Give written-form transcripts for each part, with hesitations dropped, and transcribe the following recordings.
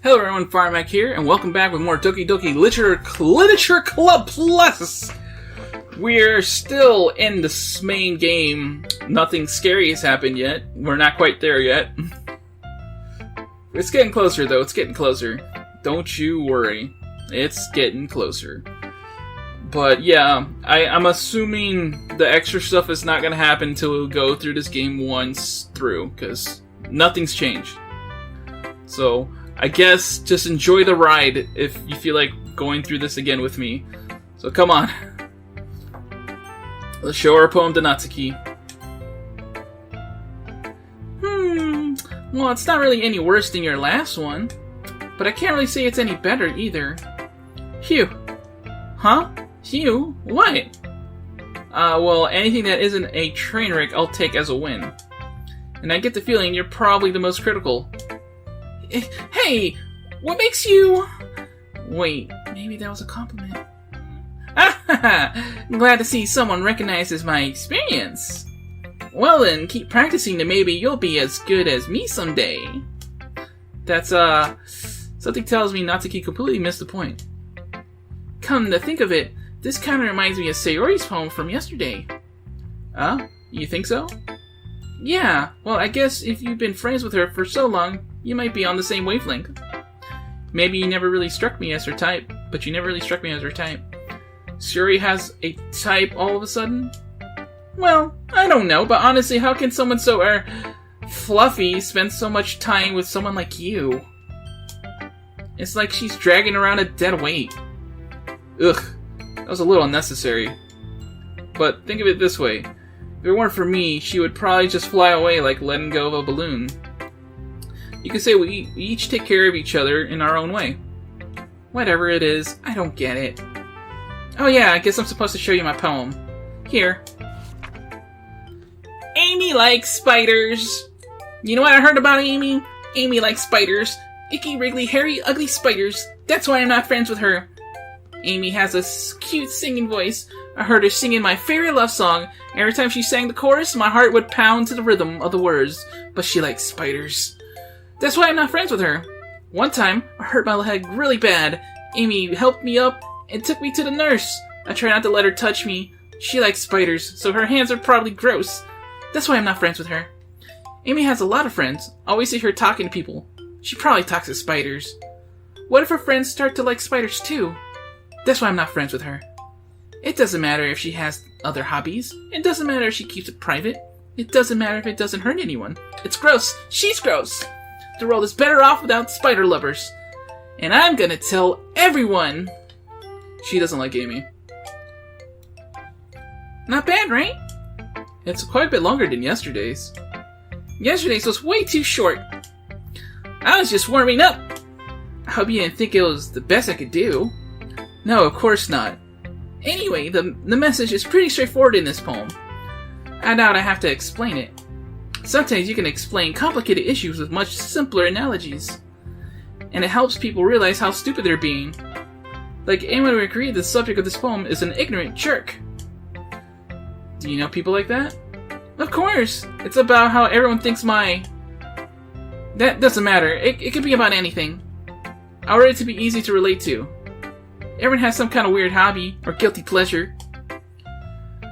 Hello everyone, Firemac here, and welcome back with more Doki Literature Club Plus! We're still in this main game. Nothing scary has happened yet. We're not quite there yet. It's getting closer though, it's getting closer. Don't you worry. It's getting closer. But yeah, I'm assuming the extra stuff is not going to happen until we go through this game once through, because nothing's changed. So, I guess just enjoy the ride if you feel like going through this again with me. So come on. Let's show our poem to Natsuki. Well, it's not really any worse than your last one, but I can't really say it's any better either. Phew. Huh? Phew? What? Well, anything that isn't a train wreck I'll take as a win. And I get the feeling you're probably the most critical. Hey! What makes you... Wait, maybe that was a compliment. I'm glad to see someone recognizes my experience. Well then, keep practicing and maybe you'll be as good as me someday. That's, something tells me Natsuki completely missed the point. Come to think of it, this kinda reminds me of Sayori's poem from yesterday. You think so? Yeah, well I guess if you've been friends with her for so long, you might be on the same wavelength. Maybe you never really struck me as her type, but you never really struck me as her type. Sayori has a type all of a sudden? Well, I don't know, but honestly, how can someone so, fluffy spend so much time with someone like you? It's like she's dragging around a dead weight. Ugh, that was a little unnecessary. But think of it this way. If it weren't for me, she would probably just fly away like letting go of a balloon. You could say we each take care of each other in our own way. Whatever it is, I don't get it. Oh yeah, I guess I'm supposed to show you my poem. Here. Amy likes spiders. You know what I heard about Amy? Amy likes spiders. Icky, wriggly, hairy, ugly spiders. That's why I'm not friends with her. Amy has a cute singing voice. I heard her singing my favorite love song. Every time she sang the chorus, my heart would pound to the rhythm of the words. But she likes spiders. That's why I'm not friends with her. One time, I hurt my leg really bad. Amy helped me up and took me to the nurse. I try not to let her touch me. She likes spiders, so her hands are probably gross. That's why I'm not friends with her. Amy has a lot of friends. I always see her talking to people. She probably talks to spiders. What if her friends start to like spiders too? That's why I'm not friends with her. It doesn't matter if she has other hobbies. It doesn't matter if she keeps it private. It doesn't matter if it doesn't hurt anyone. It's gross. She's gross. The world is better off without spider lovers. And I'm gonna tell everyone. She doesn't like Amy. Not bad, right? It's quite a bit longer than yesterday's. Yesterday's was way too short. I was just warming up. I hope you didn't think it was the best I could do. No, of course not. Anyway, the message is pretty straightforward in this poem. I doubt I have to explain it. Sometimes you can explain complicated issues with much simpler analogies. And it helps people realize how stupid they're being. Like anyone would agree the subject of this poem is an ignorant jerk. Do you know people like that? Of course! It's about how everyone thinks That doesn't matter. It could be about anything. I want it to be easy to relate to. Everyone has some kind of weird hobby or guilty pleasure.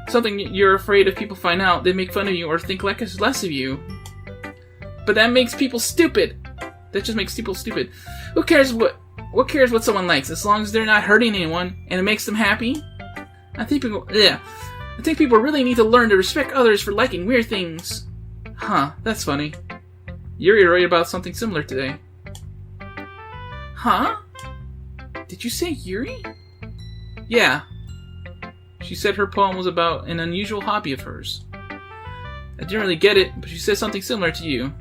Something you're afraid if people find out, they make fun of you or think less of you. But that makes people stupid. That just makes people stupid. Who cares what someone likes as long as they're not hurting anyone and it makes them happy? I think people really need to learn to respect others for liking weird things. Huh, that's funny. Yuri wrote about something similar today. Huh? Did you say Yuri? Yeah. She said her poem was about an unusual hobby of hers. I didn't really get it, but she said something similar to you.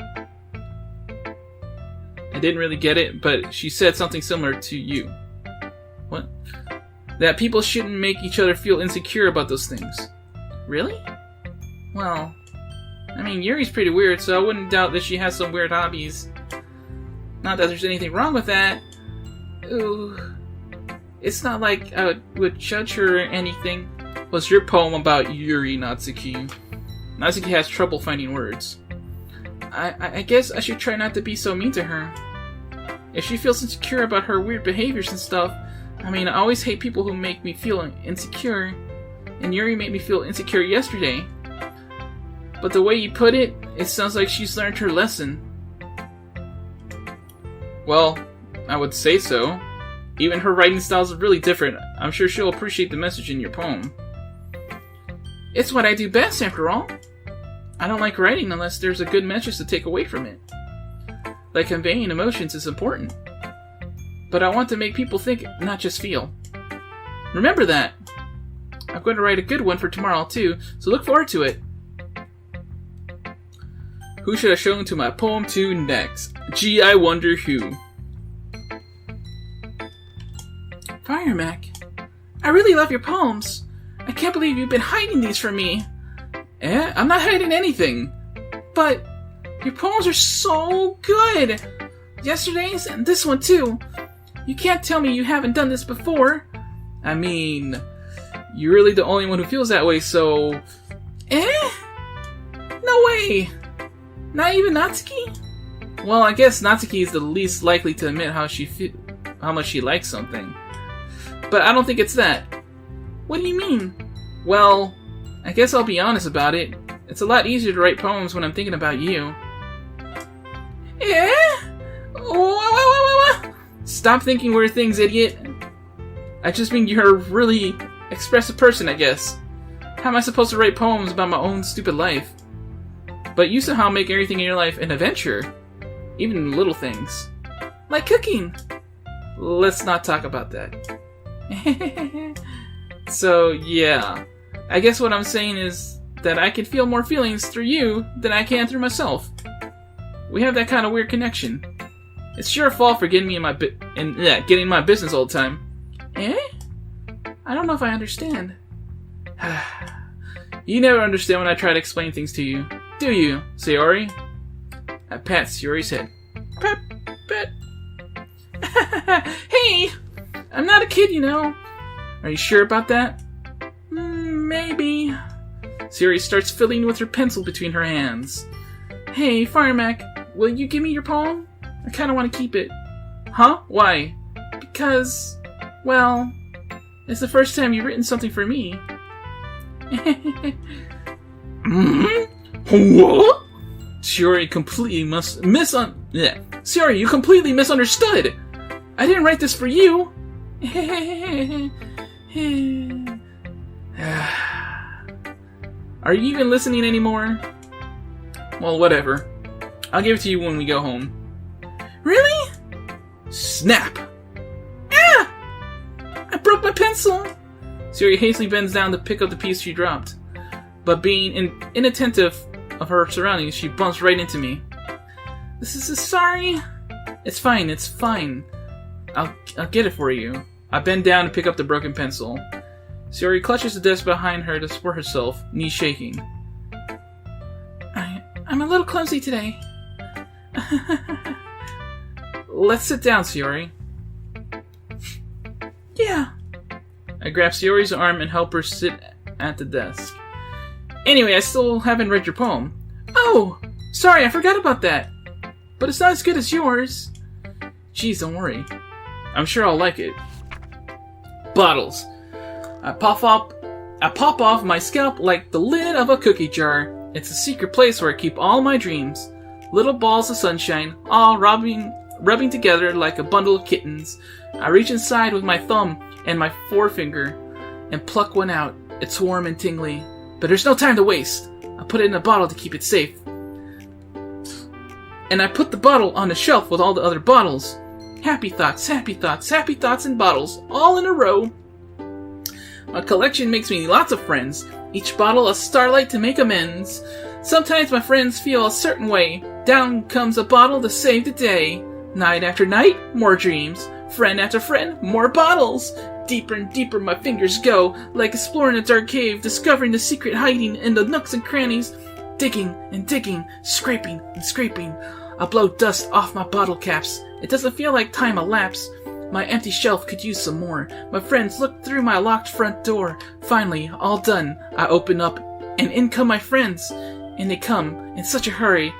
I didn't really get it, but she said something similar to you. What? That people shouldn't make each other feel insecure about those things. Really? Well, I mean, Yuri's pretty weird, so I wouldn't doubt that she has some weird hobbies. Not that there's anything wrong with that. Ooh. It's not like I would judge her or anything. What's your poem about Yuri, Natsuki? Natsuki has trouble finding words. I guess I should try not to be so mean to her. If she feels insecure about her weird behaviors and stuff, I mean, I always hate people who make me feel insecure, and Yuri made me feel insecure yesterday. But the way you put it, it sounds like she's learned her lesson. Well, I would say so. Even her writing style is really different. I'm sure she'll appreciate the message in your poem. It's what I do best, after all. I don't like writing unless there's a good message to take away from it. Like conveying emotions is important. But I want to make people think, not just feel. Remember that! I'm going to write a good one for tomorrow, too, so look forward to it. Who should I show to my poem to next? Gee, I wonder who. Firemac, I really love your poems. I can't believe you've been hiding these from me. I'm not hiding anything. But your poems are so good. Yesterday's and this one too. You can't tell me you haven't done this before. I mean, you're really the only one who feels that way, so... No way! Not even Natsuki? Well, I guess Natsuki is the least likely to admit how much she likes something. But I don't think it's that. What do you mean? Well, I guess I'll be honest about it. It's a lot easier to write poems when I'm thinking about you. Stop thinking weird things, idiot. I just mean you're a really expressive person, I guess. How am I supposed to write poems about my own stupid life? But you somehow make everything in your life an adventure. Even little things. Like cooking. Let's not talk about that. So, yeah. I guess what I'm saying is that I can feel more feelings through you than I can through myself. We have that kind of weird connection. It's your fault for getting me in my getting in my business all the time. I don't know if I understand. You never understand when I try to explain things to you, do you, Sayori? I pat Sayori's head. Pat, pat. Hey! I'm not a kid, you know. Are you sure about that? Maybe. Sayori starts fiddling with her pencil between her hands. Hey, Firemac, will you give me your poem? I kind of want to keep it. Huh? Why? Because, well, it's the first time you've written something for me. What? Sayori completely Sayori, you completely misunderstood. I didn't write this for you. Are you even listening anymore? Well, whatever. I'll give it to you when we go home. Really? Snap! Ah! I broke my pencil! Sayori hastily bends down to pick up the piece she dropped. But being inattentive of her surroundings, she bumps right into me. This is sorry. It's fine, it's fine. I'll get it for you. I bend down to pick up the broken pencil. Sayori clutches the desk behind her to support herself, knees shaking. I'm a little clumsy today. Let's sit down, Sayori. Yeah. I grab Sayori's arm and help her sit at the desk. Anyway, I still haven't read your poem. Oh! Sorry, I forgot about that. But it's not as good as yours. Jeez, don't worry. I'm sure I'll like it. Bottles. I pop off my scalp like the lid of a cookie jar. It's a secret place where I keep all my dreams. Little balls of sunshine, all rubbing together like a bundle of kittens. I reach inside with my thumb and my forefinger and pluck one out. It's warm and tingly, but there's no time to waste. I put it in a bottle to keep it safe. And I put the bottle on the shelf with all the other bottles. Happy thoughts, happy thoughts, happy thoughts in bottles, all in a row. My collection makes me lots of friends, each bottle a starlight to make amends. Sometimes my friends feel a certain way. Down comes a bottle to save the day. Night after night, more dreams. Friend after friend, more bottles. Deeper and deeper my fingers go, like exploring a dark cave, discovering the secret hiding in the nooks and crannies. Digging and digging, scraping and scraping. I blow dust off my bottle caps. It doesn't feel like time elapsed. My empty shelf could use some more. My friends look through my locked front door. Finally, all done, I open up, and in come my friends. And they come in such a hurry.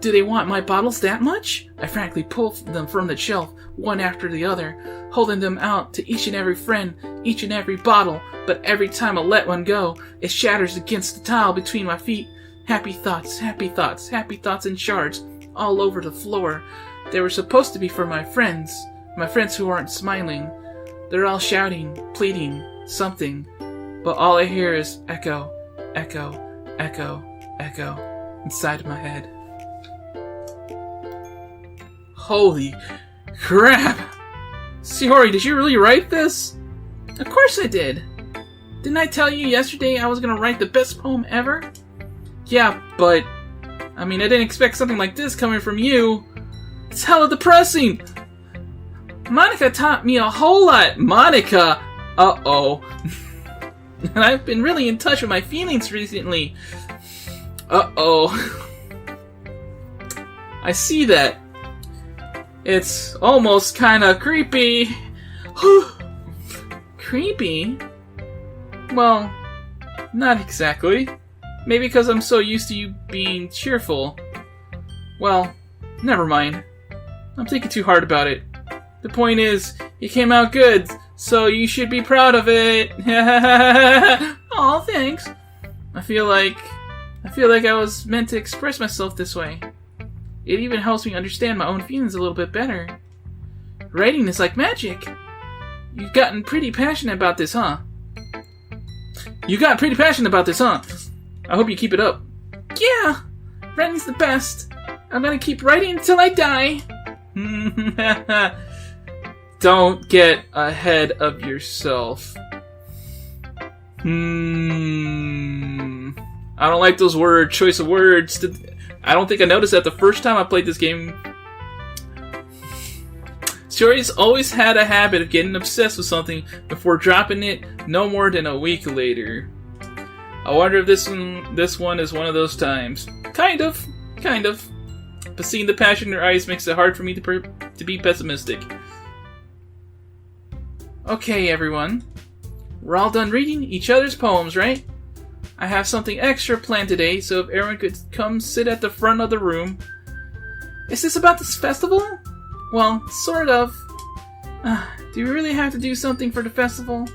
Do they want my bottles that much? I frankly pull them from the shelf, one after the other, holding them out to each and every friend, each and every bottle, but every time I let one go, it shatters against the tile between my feet. Happy thoughts, happy thoughts, happy thoughts in shards, all over the floor. They were supposed to be for my friends who aren't smiling. They're all shouting, pleading, something, but all I hear is echo, echo, echo, echo, inside my head. Holy crap! Shiori, did you really write this? Of course I did! Didn't I tell you yesterday I was gonna write the best poem ever? Yeah, but... I didn't expect something like this coming from you. It's hella depressing! Monica taught me a whole lot! Monica! Uh-oh. And I've been really in touch with my feelings recently. Uh-oh. I see that. It's almost kinda creepy. Creepy? Well, not exactly. Maybe because I'm so used to you being cheerful. Well, never mind. I'm thinking too hard about it. The point is, it came out good, so you should be proud of it. Aw, thanks. I feel like I was meant to express myself this way. It even helps me understand my own feelings a little bit better. Writing is like magic. You've gotten pretty passionate about this, huh? I hope you keep it up. Yeah! Writing's the best. I'm gonna keep writing until I die. Don't get ahead of yourself. I don't like those choice of words. I don't think I noticed that the first time I played this game. Shiori's always had a habit of getting obsessed with something before dropping it no more than a week later. I wonder if this one is one of those times. Kind of. But seeing the passion in her eyes makes it hard for me to be pessimistic. Okay, everyone. We're all done reading each other's poems, right? I have something extra planned today, so if everyone could come sit at the front of the room. Is this about this festival? Well, sort of. Do we really have to do something for the festival?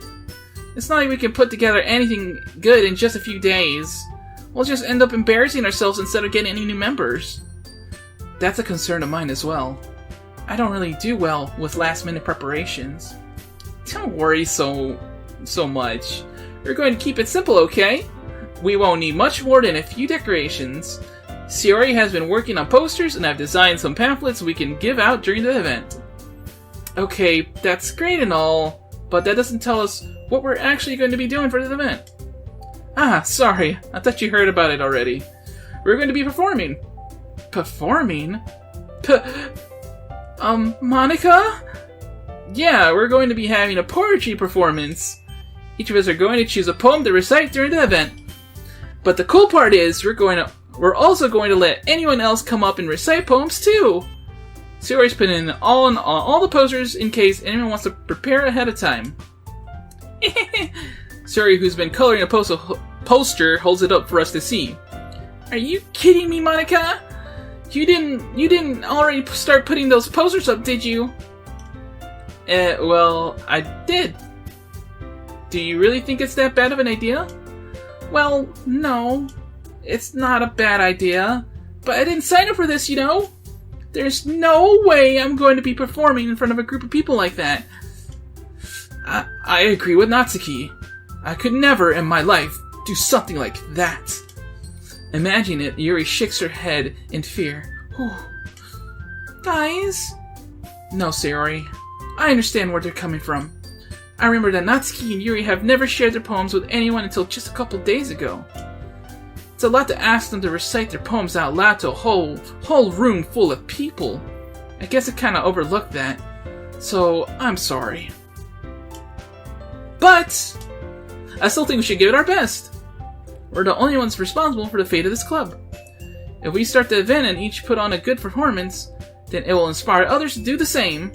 It's not like we can put together anything good in just a few days. We'll just end up embarrassing ourselves instead of getting any new members. That's a concern of mine as well. I don't really do well with last-minute preparations. Don't worry so much. We're going to keep it simple, okay? We won't need much more than a few decorations. Shiori has been working on posters, and I've designed some pamphlets we can give out during the event. Okay, that's great and all, but that doesn't tell us what we're actually going to be doing for the event. Sorry. I thought you heard about it already. We're going to be performing. Performing? Monica? Yeah, we're going to be having a poetry performance. Each of us are going to choose a poem to recite during the event. But the cool part is, we're also going to let anyone else come up and recite poems too. Shiori's put in all the posters in case anyone wants to prepare ahead of time. Shiori, who's been coloring a poster, holds it up for us to see. Are you kidding me, Monica? You didn't already start putting those posters up, did you? Well, I did. Do you really think it's that bad of an idea? Well, no. It's not a bad idea. But I didn't sign up for this, you know? There's no way I'm going to be performing in front of a group of people like that. I agree with Natsuki. I could never in my life do something like that. Imagine it, Yuri shakes her head in fear. Guys? No, Shiori. I understand where they're coming from. I remember that Natsuki and Yuri have never shared their poems with anyone until just a couple days ago. It's a lot to ask them to recite their poems out loud to a whole room full of people. I guess I kinda overlooked that. So, I'm sorry. But I still think we should give it our best. We're the only ones responsible for the fate of this club. If we start the event and each put on a good performance, then it will inspire others to do the same.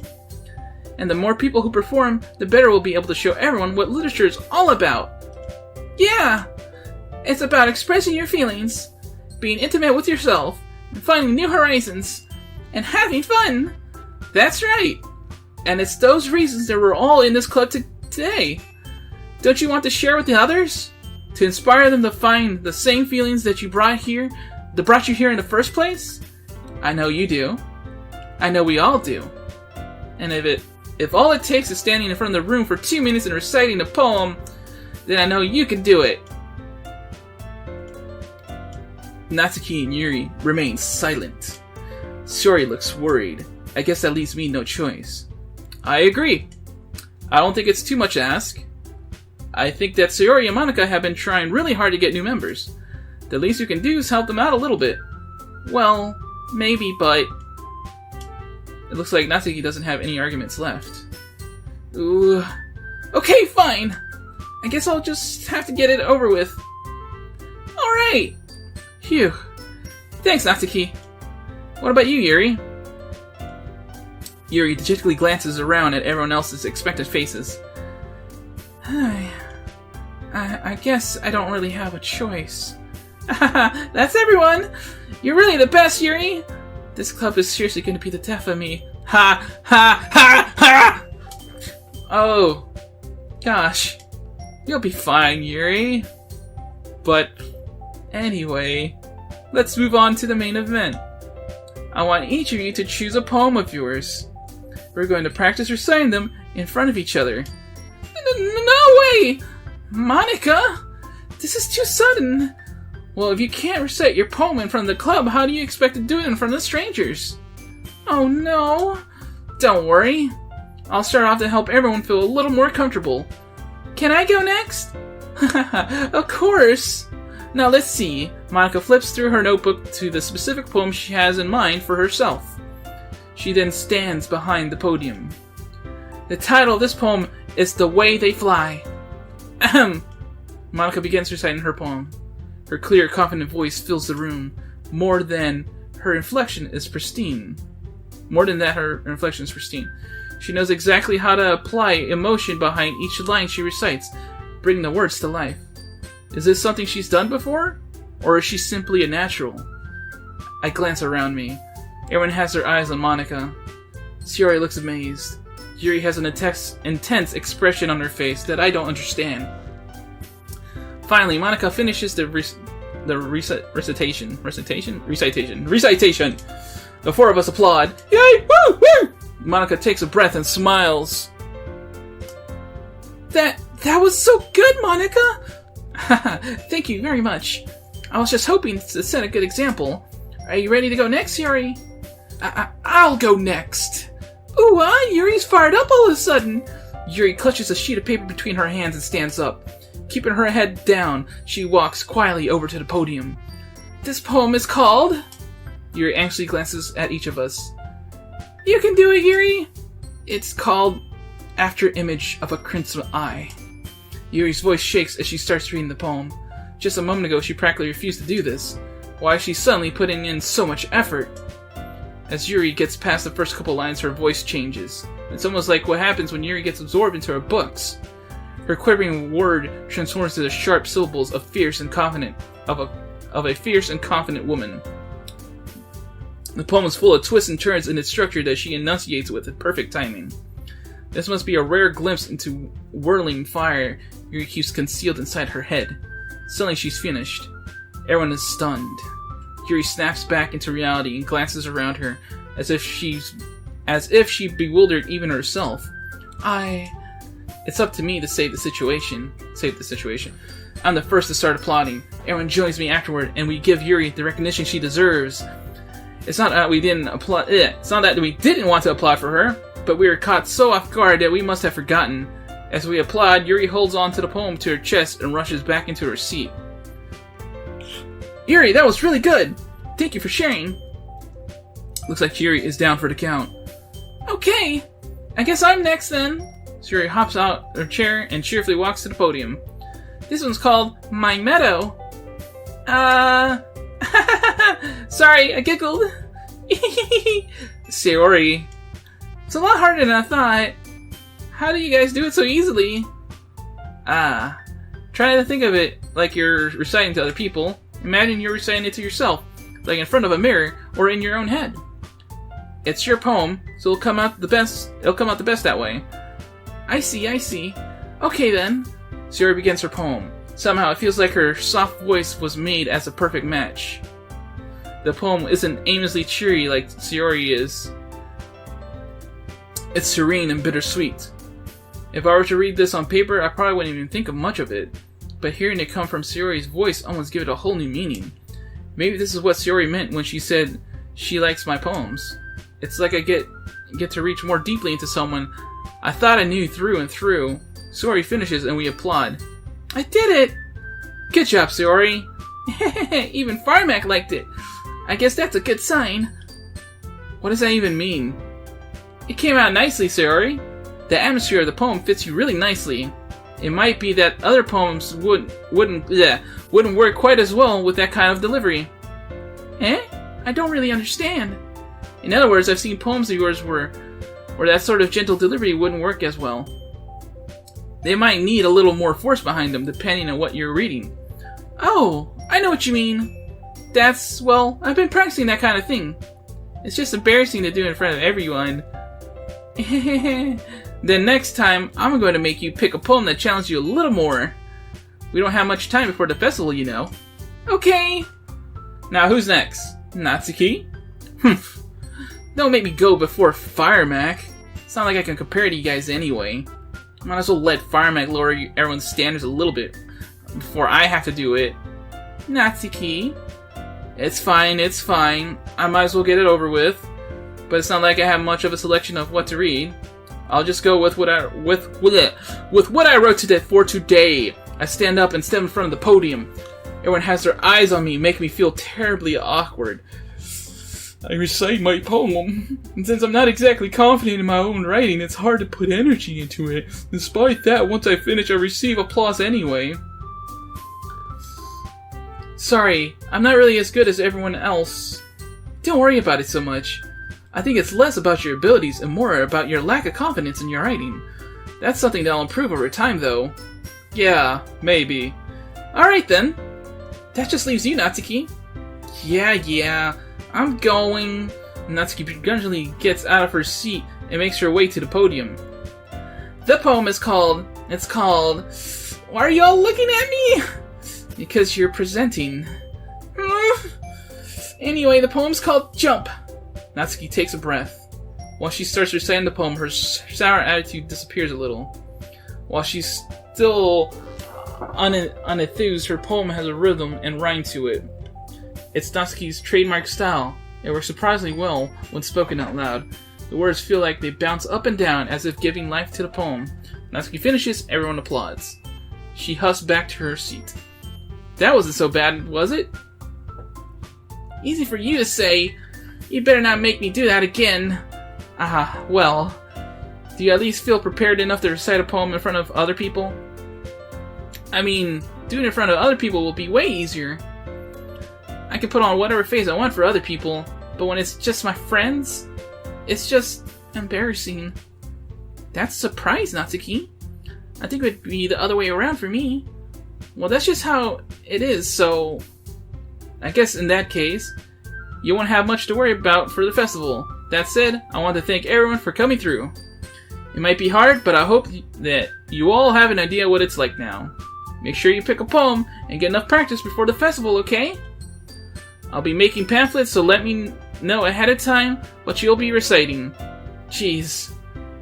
And the more people who perform, the better we'll be able to show everyone what literature is all about. Yeah! It's about expressing your feelings, being intimate with yourself, and finding new horizons, and having fun. That's right. And it's those reasons that we're all in this club today. Don't you want to share with the others? To inspire them to find the same feelings that brought you here in the first place? I know you do. I know we all do. And if all it takes is standing in front of the room for 2 minutes and reciting a poem, then I know you can do it. Natsuki and Yuri remain silent. Shiori looks worried. I guess that leaves me no choice. I agree. I don't think it's too much to ask. I think that Shiori and Monika have been trying really hard to get new members. The least you can do is help them out a little bit. Well, maybe, but... It looks like Natsuki doesn't have any arguments left. Ooh. Okay, fine! I guess I'll just have to get it over with. Alright! Phew. Thanks, Natsuki. What about you, Yuri? Yuri dejectedly glances around at everyone else's expectant faces. I guess I don't really have a choice. That's everyone! You're really the best, Yuri! This club is seriously going to be the death of me. Ha! Ha! Ha! Ha! Oh. Gosh. You'll be fine, Yuri. But, anyway, let's move on to the main event. I want each of you to choose a poem of yours. We're going to practice reciting them in front of each other. No way! Monika! This is too sudden! Well, if you can't recite your poem in front of the club, how do you expect to do it in front of strangers? Oh no! Don't worry. I'll start off to help everyone feel a little more comfortable. Can I go next? Of course! Now let's see. Monika flips through her notebook to the specific poem she has in mind for herself. She then stands behind the podium. The title of this poem is The Way They Fly. Ahem. Monika begins reciting her poem. Her clear, confident voice fills the room. More than her inflection is pristine. She knows exactly how to apply emotion behind each line she recites, bringing the words to life. Is this something she's done before? Or is she simply a natural? I glance around me. Everyone has their eyes on Monika. Shiori looks amazed. Yuri has an intense expression on her face that I don't understand. Finally, Monika finishes the recitation. The four of us applaud. Yay! Woo! Woo! Monika takes a breath and smiles. That was so good, Monika! Thank you very much. I was just hoping to set a good example. Are you ready to go next, Yuri? I'll go next. Ooh, Yuri's fired up all of a sudden. Yuri clutches a sheet of paper between her hands and stands up. Keeping her head down, she walks quietly over to the podium. This poem is called... Yuri anxiously glances at each of us. You can do it, Yuri! It's called After Image of a Crimson Eye. Yuri's voice shakes as she starts reading the poem. Just a moment ago, she practically refused to do this. Why is she suddenly putting in so much effort? As Yuri gets past the first couple lines, her voice changes. It's almost like what happens when Yuri gets absorbed into her books. Her quivering word transforms to the sharp syllables of a fierce and confident woman. The poem is full of twists and turns in its structure that she enunciates with perfect timing. This must be a rare glimpse into whirling fire Yuri keeps concealed inside her head. Suddenly she's finished. Everyone is stunned. Yuri snaps back into reality and glances around her, as if she bewildered even herself. It's up to me to save the situation. I'm the first to start applauding. Everyone joins me afterward, and we give Yuri the recognition she deserves. It's not that we didn't applaud. It's not that we didn't want to applaud for her, but we were caught so off guard that we must have forgotten. As we applaud, Yuri holds on to the poem to her chest and rushes back into her seat. Yuri, that was really good! Thank you for sharing. Looks like Yuri is down for the count. Okay, I guess I'm next then. Yuri hops out her chair and cheerfully walks to the podium. This one's called My Meadow. Sorry, I giggled. Shiori. It's a lot harder than I thought. How do you guys do it so easily? Try to think of it like you're reciting to other people. Imagine you're reciting it to yourself, like in front of a mirror, or in your own head. It's your poem, so it'll come out the best that way. I see. Okay then. Sayori begins her poem. Somehow it feels like her soft voice was made as a perfect match. The poem isn't aimlessly cheery like Sayori is. It's serene and bittersweet. If I were to read this on paper, I probably wouldn't even think of much of it. But hearing it come from Sayori's voice almost gives it a whole new meaning. Maybe this is what Sayori meant when she said she likes my poems. It's like I get to reach more deeply into someone I thought I knew through and through. Sayori finishes and we applaud. I did it! Good job, Sayori! Even Firemac liked it. I guess that's a good sign. What does that even mean? It came out nicely, Sayori. The atmosphere of the poem fits you really nicely. It might be that other poems wouldn't work quite as well with that kind of delivery. Eh? I don't really understand. In other words, I've seen poems of yours where that sort of gentle delivery wouldn't work as well. They might need a little more force behind them, depending on what you're reading. Oh, I know what you mean. I've been practicing that kind of thing. It's just embarrassing to do in front of everyone. Then next time, I'm going to make you pick a poem that challenges you a little more. We don't have much time before the festival, you know. Okay. Now who's next? Natsuki? Don't make me go before Firemac. It's not like I can compare to you guys anyway. Might as well let Firemac lower everyone's standards a little bit before I have to do it. Natsuki? It's fine. I might as well get it over with. But it's not like I have much of a selection of what to read. I'll just go with what I wrote for today. I stand up and step in front of the podium. Everyone has their eyes on me, making me feel terribly awkward. I recite my poem, and since I'm not exactly confident in my own writing, it's hard to put energy into it. Despite that, once I finish, I receive applause anyway. Sorry, I'm not really as good as everyone else. Don't worry about it so much. I think it's less about your abilities and more about your lack of confidence in your writing. That's something that'll improve over time, though. Yeah, maybe. Alright then. That just leaves you, Natsuki. Yeah. I'm going. Natsuki begrudgingly gets out of her seat and makes her way to the podium. The poem is called... Why are you all looking at me? Because you're presenting. Anyway, the poem's called Jump. Natsuki takes a breath. While she starts reciting the poem, her sour attitude disappears a little. While she's still unenthused, her poem has a rhythm and rhyme to it. It's Natsuki's trademark style. It works surprisingly well when spoken out loud. The words feel like they bounce up and down as if giving life to the poem. Natsuki finishes, everyone applauds. She husks back to her seat. That wasn't so bad, was it? Easy for you to say. You better not make me do that again. Well, do you at least feel prepared enough to recite a poem in front of other people? I mean, doing it in front of other people will be way easier. I can put on whatever face I want for other people, but when it's just my friends, it's just embarrassing. That's a surprise, Natsuki. I think it would be the other way around for me. Well, that's just how it is, so I guess in that case, you won't have much to worry about for the festival. That said, I want to thank everyone for coming through. It might be hard, but I hope that you all have an idea what it's like now. Make sure you pick a poem and get enough practice before the festival, okay? I'll be making pamphlets, so let me know ahead of time what you'll be reciting. Jeez,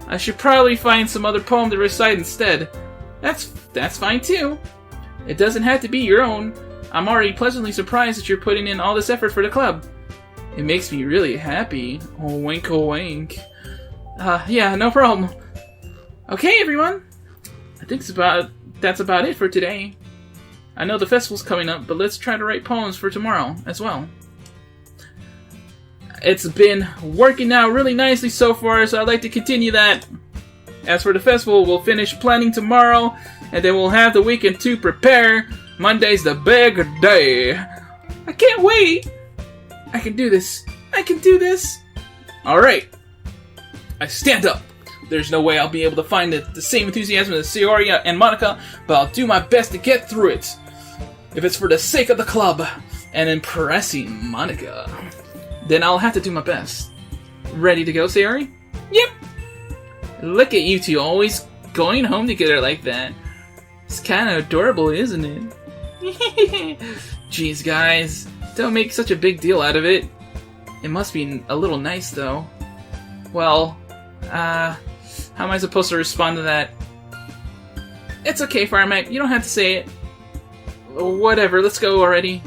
I should probably find some other poem to recite instead. That's fine too. It doesn't have to be your own. I'm already pleasantly surprised that you're putting in all this effort for the club. It makes me really happy. Oh, wink, oh, wink. Yeah, no problem. Okay, everyone. I think that's about it for today. I know the festival's coming up, but let's try to write poems for tomorrow as well. It's been working out really nicely so far, so I'd like to continue that. As for the festival, we'll finish planning tomorrow, and then we'll have the weekend to prepare. Monday's the big day. I can't wait! I can do this. Alright. I stand up. There's no way I'll be able to find the same enthusiasm as Sayori and Monica, but I'll do my best to get through it. If it's for the sake of the club and impressing Monica. Then I'll have to do my best. Ready to go, Sayori? Yep! Look at you two always going home together like that. It's kind of adorable, isn't it? Jeez, guys. Don't make such a big deal out of it. It must be a little nice, though. Well, how am I supposed to respond to that? It's okay, Firemac. You don't have to say it. Whatever, let's go already.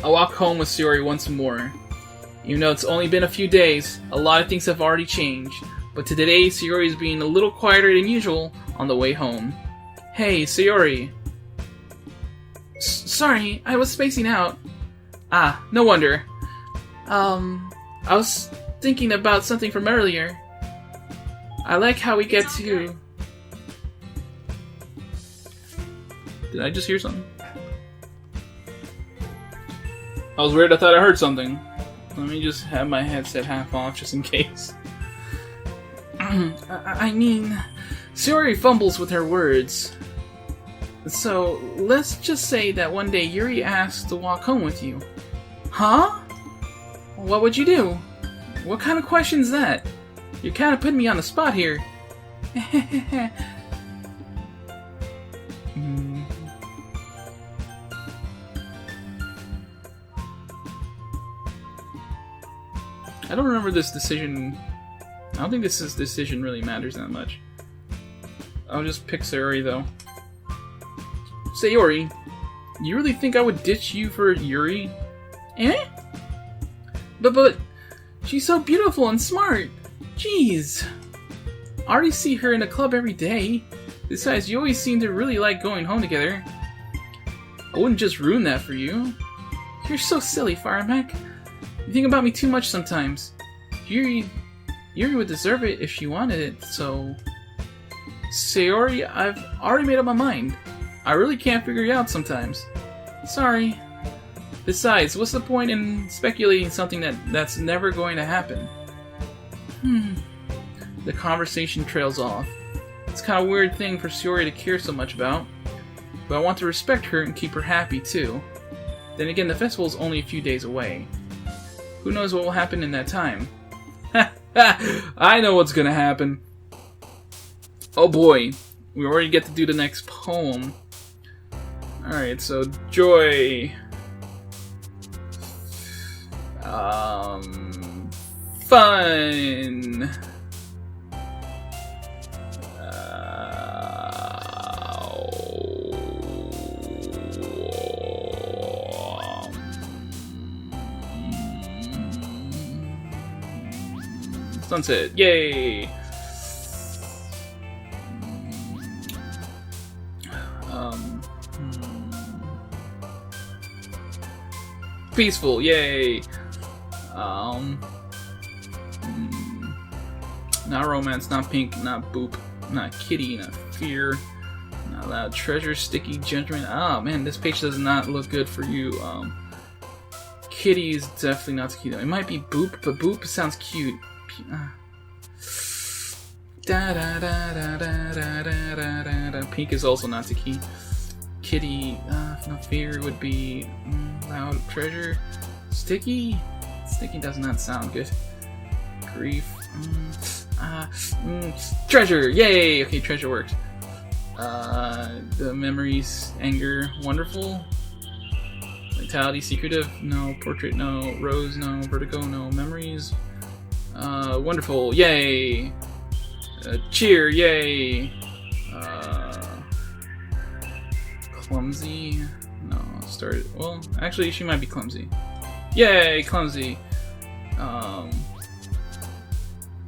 I walk home with Sayori once more. Even though it's only been a few days, a lot of things have already changed. But today, Sayori is being a little quieter than usual on the way home. Hey, Sayori. Sorry, I was spacing out. Ah, no wonder. I was thinking about something from earlier. I like how we get to... Did I just hear something? I was weird, I thought I heard something. Let me just have my headset half off just in case. I mean, Sayori fumbles with her words. So, let's just say that one day Yuri asked to walk home with you. Huh? What would you do? What kind of question's that? You're kind of putting me on the spot here. I don't remember this decision. I don't think this decision really matters that much. I'll just pick Sayori, though. Sayori, you really think I would ditch you for Yuri? Eh? But she's so beautiful and smart. Jeez. I already see her in the club every day. Besides, you always seem to really like going home together. I wouldn't just ruin that for you. You're so silly, Firemac. You think about me too much sometimes. Yuri would deserve it if she wanted it, so... Sayori, I've already made up my mind. I really can't figure you out sometimes. Sorry. Besides, what's the point in speculating something that's never going to happen? The conversation trails off. It's kind of a weird thing for Sayori to care so much about, but I want to respect her and keep her happy too. Then again, the festival's only a few days away. Who knows what will happen in that time? I know what's gonna happen. Oh boy, we already get to do the next poem. Alright, so Joy. Fun. Sunset, yay! Peaceful, yay! Not romance, not pink, not boop, not kitty, not fear, not loud, treasure, sticky, judgment. Oh man, this page does not look good for you. Kitty is definitely not cute. It might be boop, but boop sounds cute. Pink is also not the key. Kitty, no fear would be loud. Treasure, sticky. Sticky does not sound good. Grief. Treasure, yay! Okay, treasure works. The memories, anger, wonderful. Vitality, secretive, no. Portrait, no. Rose, no. Vertigo, no. Memories. Wonderful, yay! Cheer, yay! Clumsy, no, start, well, actually she might be clumsy. Yay, clumsy!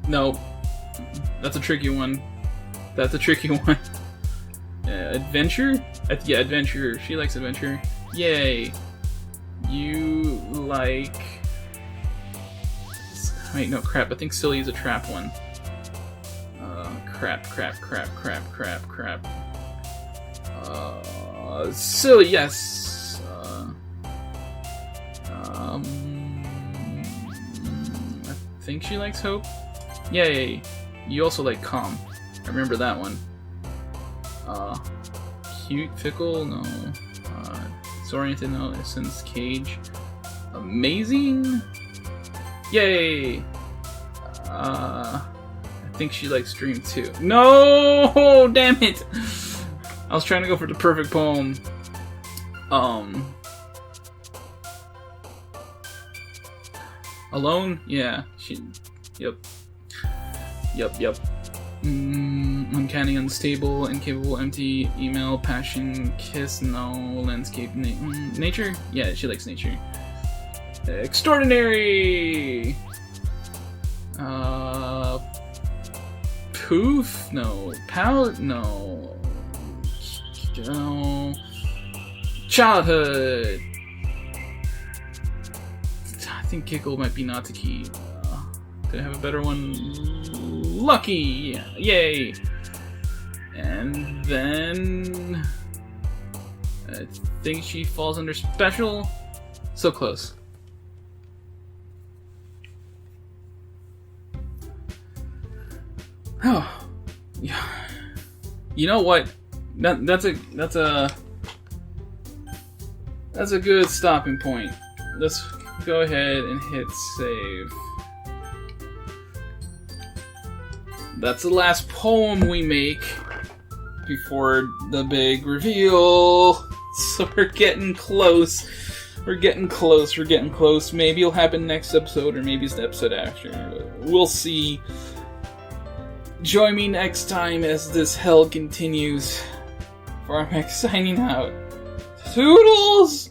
No. That's a tricky one. That's a tricky one. Adventure? Yeah, adventure. She likes adventure. Yay! You like... Wait, no, crap. I think silly is a trap one. Crap. Silly, yes. I think she likes hope. Yay. You also like calm. I remember that one. Cute, fickle, no. Disoriented, no. Essence, cage. Amazing. Yay. I think she likes Dream too. No! Damn it! I was trying to go for the perfect poem. Alone? Yeah. Yep. Uncanny, unstable, incapable, empty, email, passion, kiss, no, landscape, nature? Yeah, she likes nature. Extraordinary! Poof? No. Pout? No. No. Childhood! I think Giggle might be not the key. Do I have a better one? Lucky! Yay! And then... I think she falls under special. So close. Oh, yeah. You know what? That's a good stopping point. Let's go ahead and hit save. That's the last poem we make before the big reveal. So we're getting close. We're getting close. Maybe it'll happen next episode, or maybe it's the episode after. We'll see. Join me next time as this hell continues. Firemac signing out. Toodles!